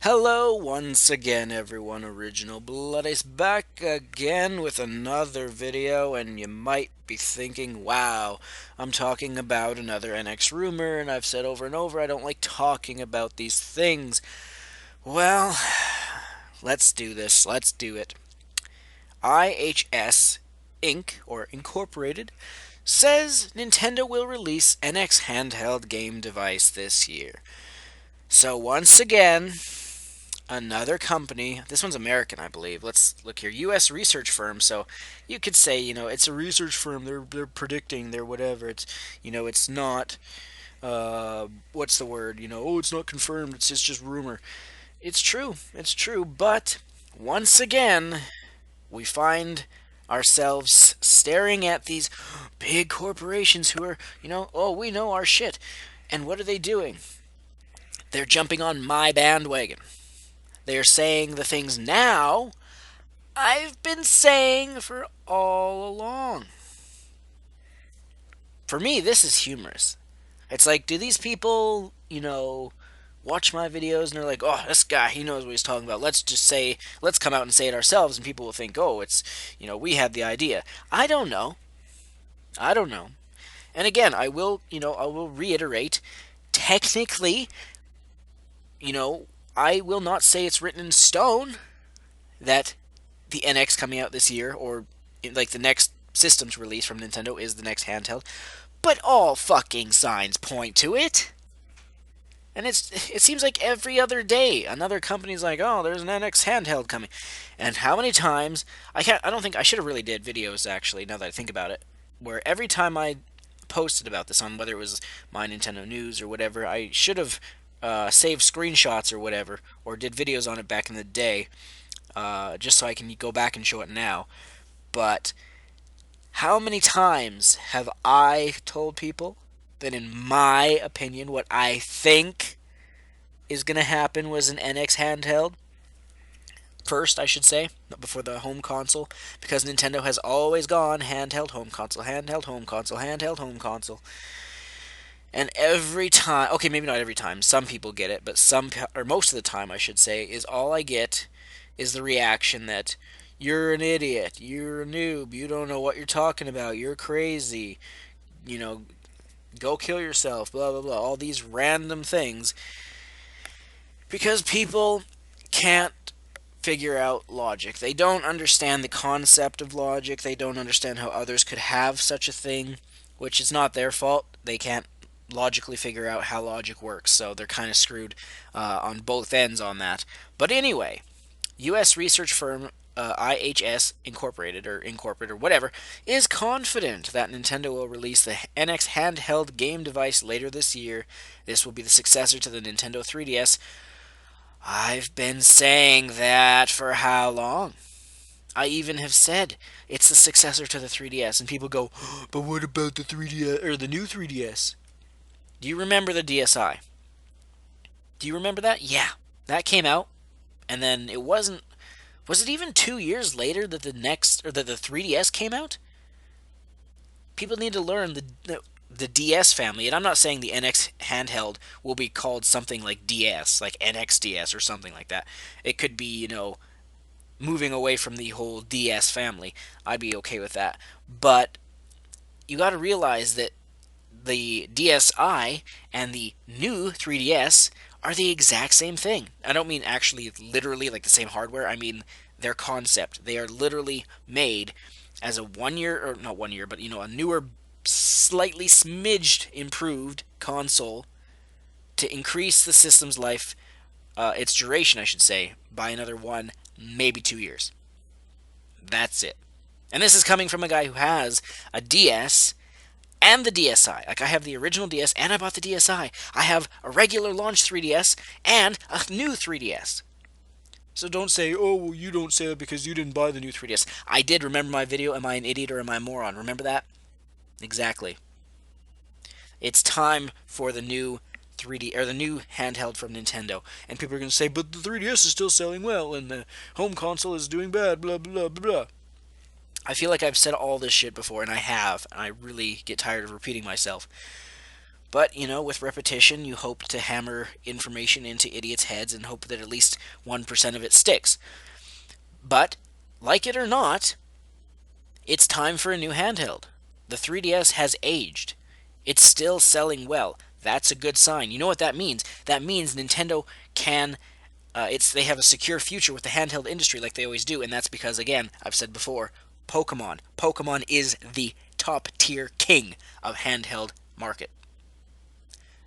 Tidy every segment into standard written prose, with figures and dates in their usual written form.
Hello once again everyone, Original Blood is back again with another video, and you might be thinking, wow, I'm talking about another NX rumor, and I've said over and over I don't like talking about these things. Well, let's do this, let's do it. IHS Inc., or Incorporated, says Nintendo will release NX handheld game device this year. So once again, another company, this one's American, I believe. Let's look here. US research firm. So you could say, it's a research firm. They're predicting, they're whatever. It's not what's the word? Oh, it's not confirmed. It's just rumor. It's true. It's true, but once again, we find ourselves staring at these big corporations who are, oh, we know our shit. And what are they doing? They're jumping on my bandwagon. They're saying the things now I've been saying for all along. For me, this is humorous. It's like, do these people, watch my videos and they're like, oh, this guy, he knows what he's talking about. Let's come out and say it ourselves, and people will think, oh, we had the idea. I don't know. I don't know. And again, I will reiterate, technically, I will not say it's written in stone that the NX coming out this year, or like the next systems release from Nintendo, is the next handheld. But all fucking signs point to it. And it seems like every other day another company's like, oh, there's an NX handheld coming. And how many times I don't think I should have really did videos, actually, now that I think about it, where every time I posted about this on whether it was my Nintendo News or whatever, I should have saved screenshots or whatever, or did videos on it back in the day, just so I can go back and show it now. But how many times have I told people that, in my opinion, what I think is going to happen was an NX handheld? First, I should say, before the home console, because Nintendo has always gone handheld, home console, handheld, home console, handheld, home console. And every time, okay, maybe not every time, some people get it, but or most of the time, I should say, is all I get is the reaction that you're an idiot, you're a noob, you don't know what you're talking about, you're crazy, you know, go kill yourself, blah, blah, blah, all these random things, because people can't figure out logic. They don't understand the concept of logic, they don't understand how others could have such a thing, which is not their fault. They can't logically figure out how logic works, so they're kind of screwed on both ends on that. But anyway, U.S. research firm IHS Incorporated or whatever is confident that Nintendo will release the NX handheld game device later this year. This will be the successor to the Nintendo 3DS. I've been saying that for how long? I even have said it's the successor to the 3DS, and people go, but what about the 3DS or the new 3DS? Do you remember the DSi? Do you remember that? Yeah, that came out, and then it wasn't. Was it even 2 years later that the 3DS came out? People need to learn the DS family, and I'm not saying the NX handheld will be called something like DS, like NXDS or something like that. It could be, moving away from the whole DS family. I'd be okay with that. But you got to realize that the DSi and the new 3DS are the exact same thing. I don't mean actually literally like the same hardware. I mean their concept. They are literally made as a 1 year, or not 1 year, but a newer, slightly smidged improved console to increase the system's life, its duration, I should say, by another 1, maybe 2 years. That's it. And this is coming from a guy who has a DS and the DSi. Like, I have the original DS and I bought the DSi. I have a regular launch 3DS and a new 3DS. So don't say, oh, well, you don't say that because you didn't buy the new 3DS. I did. Remember my video, Am I an Idiot or Am I a Moron? Remember that? Exactly. It's time for the new 3D, or the new handheld from Nintendo. And people are going to say, but the 3DS is still selling well and the home console is doing bad, blah, blah, blah, blah. I feel like I've said all this shit before, and I have, and I really get tired of repeating myself. But, with repetition, you hope to hammer information into idiots' heads and hope that at least 1% of it sticks. But, like it or not, it's time for a new handheld. The 3DS has aged. It's still selling well. That's a good sign. You know what that means? That means Nintendo can they have a secure future with the handheld industry like they always do, and that's because, again, I've said before, Pokemon. Pokemon is the top tier king of handheld market.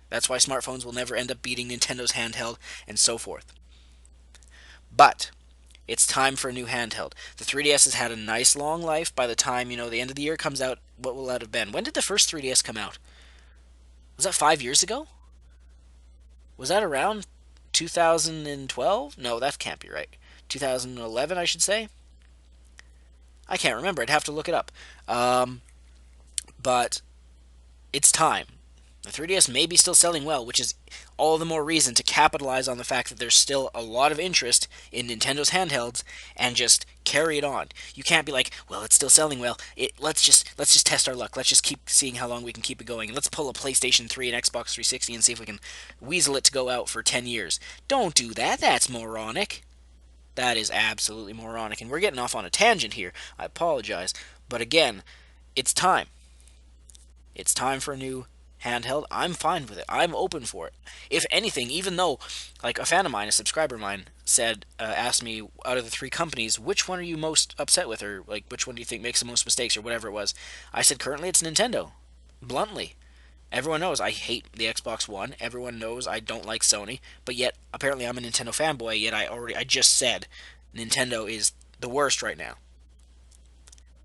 That's why smartphones will never end up beating Nintendo's handheld and so forth. But it's time for a new handheld. The 3DS has had a nice long life. By the time, the end of the year comes out, what will that have been? When did the first 3DS come out? Was that 5 years ago? Was that around 2012? No, that can't be right. 2011, I should say. I can't remember. I'd have to look it up. But it's time. The 3DS may be still selling well, which is all the more reason to capitalize on the fact that there's still a lot of interest in Nintendo's handhelds and just carry it on. You can't be like, well, it's still selling well. Let's just test our luck. Let's just keep seeing how long we can keep it going. And let's pull a PlayStation 3 and Xbox 360 and see if we can weasel it to go out for 10 years. Don't do that. That's moronic. That is absolutely moronic. And we're getting off on a tangent here. I apologize. But again, it's time. It's time for a new handheld. I'm fine with it. I'm open for it. If anything, even though, like a fan of mine, a subscriber of mine, asked me out of the three companies, which one are you most upset with, or like which one do you think makes the most mistakes, or whatever it was. I said currently it's Nintendo. Bluntly. Everyone knows I hate the Xbox One. Everyone knows I don't like Sony. But yet, apparently, I'm a Nintendo fanboy. Yet I just said Nintendo is the worst right now.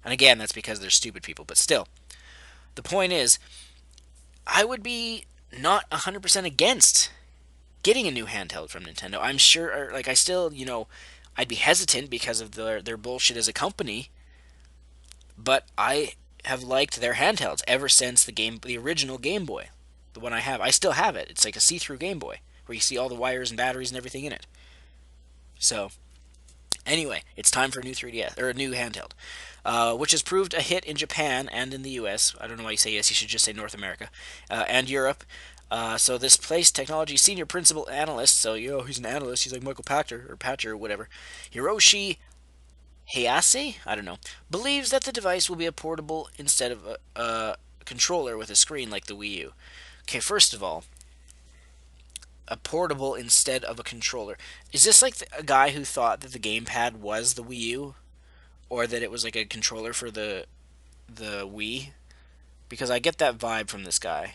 And again, that's because they're stupid people. But still, the point is, I would be not 100% against getting a new handheld from Nintendo. I'm sure, like, I still, I'd be hesitant because of their bullshit as a company, but I have liked their handhelds ever since the original Game Boy, the one I have. I still have it. It's like a see-through Game Boy where you see all the wires and batteries and everything in it. So, anyway, it's time for a new 3DS or a new handheld, which has proved a hit in Japan and in the U.S. I don't know why you say yes. You should just say North America and Europe. So this place technology senior principal analyst, so he's an analyst. He's like Michael Patcher or whatever. Hiroshi Hayase, I don't know, believes that the device will be a portable instead of a controller with a screen like the Wii U. Okay, first of all, a portable instead of a controller. Is this like a guy who thought that the gamepad was the Wii U, or that it was like a controller for the Wii? Because I get that vibe from this guy.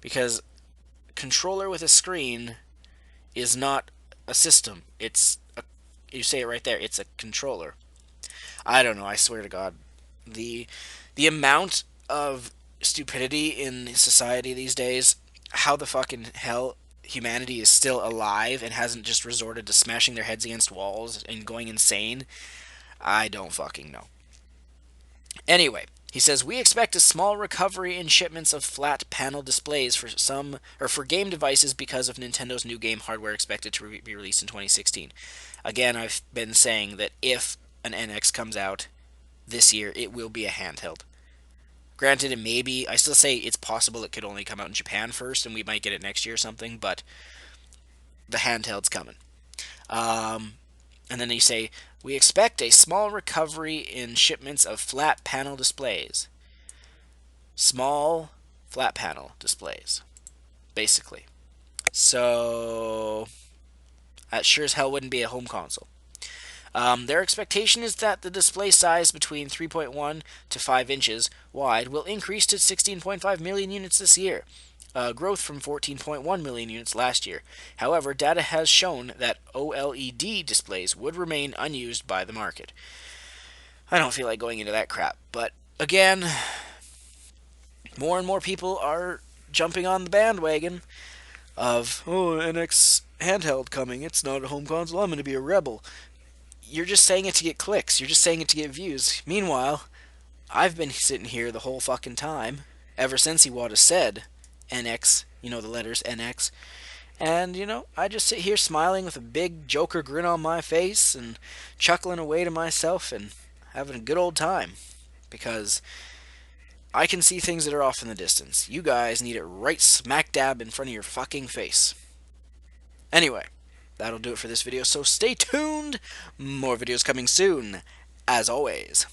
Because controller with a screen is not a system. You say it right there. It's a controller. I don't know. I swear to God, the the amount of stupidity in society these days. How the fucking hell humanity is still alive and hasn't just resorted to smashing their heads against walls and going insane. I don't fucking know. Anyway, he says we expect a small recovery in shipments of flat panel displays for game devices because of Nintendo's new game hardware expected to be released in 2016. Again, I've been saying that if an NX comes out this year, it will be a handheld. Granted, I still say it's possible it could only come out in Japan first, and we might get it next year or something, but the handheld's coming. And then you say, we expect a small recovery in shipments of flat panel displays. Small flat panel displays, basically. So, that sure as hell wouldn't be a home console. Their expectation is that the display size between 3.1 to 5 inches wide will increase to 16.5 million units this year, growth from 14.1 million units last year. However, data has shown that OLED displays would remain unused by the market. I don't feel like going into that crap, but again, more and more people are jumping on the bandwagon of, NX handheld coming, it's not a home console, I'm going to be a rebel. You're just saying it to get clicks. You're just saying it to get views. Meanwhile, I've been sitting here the whole fucking time, ever since Iwata said NX, the letters NX, and, I just sit here smiling with a big Joker grin on my face and chuckling away to myself and having a good old time. Because I can see things that are off in the distance. You guys need it right smack dab in front of your fucking face. Anyway, that'll do it for this video, so stay tuned. More videos coming soon, as always.